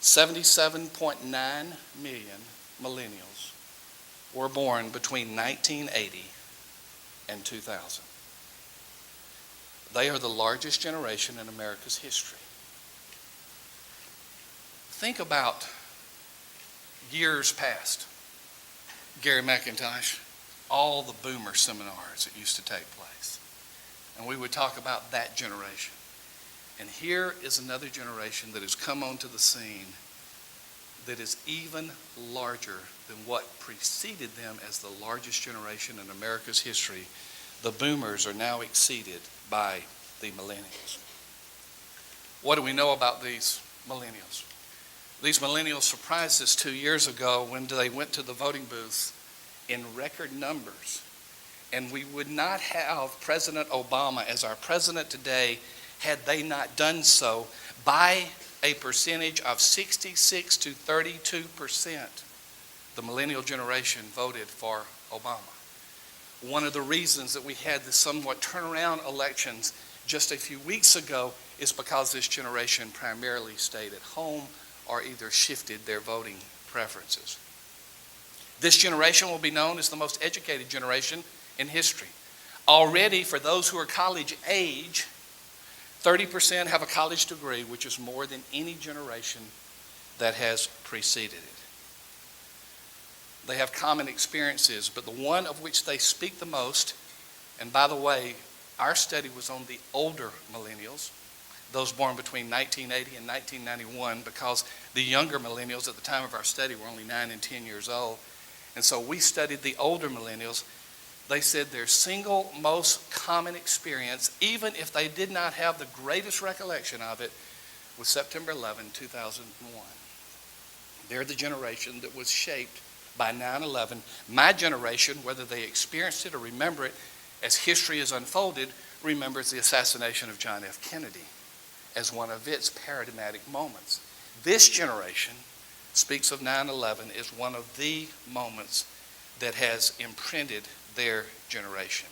77.9 million millennials were born between 1980 and 2000. They are the largest generation in America's history. Think about years past. Gary McIntosh, all the boomer seminars that used to take place. And we would talk about that generation. And here is another generation that has come onto the scene that is even larger than what preceded them as the largest generation in America's history. The boomers are now exceeded by the millennials. What do we know about these millennials? These millennials surprised us 2 years ago when they went to the voting booth in record numbers. And we would not have President Obama as our president today had they not done so by a percentage of 66 to 32%. The millennial generation voted for Obama. One of the reasons that we had this somewhat turnaround elections just a few weeks ago is because this generation primarily stayed at home or either shifted their voting preferences. This generation will be known as the most educated generation in history. Already, for those who are college age, 30% have a college degree, which is more than any generation that has preceded it. They have common experiences, but the one of which they speak the most, and by the way, our study was on the older millennials, those born between 1980 and 1991, because the younger millennials at the time of our study were only 9 and 10 years old. And so we studied the older millennials. They said their single most common experience, even if they did not have the greatest recollection of it, was September 11, 2001. They're the generation that was shaped by 9/11. My generation, whether they experienced it or remember it, as history has unfolded, remembers the assassination of John F. Kennedy as one of its paradigmatic moments. This generation speaks of 9/11 as one of the moments that has imprinted their generation.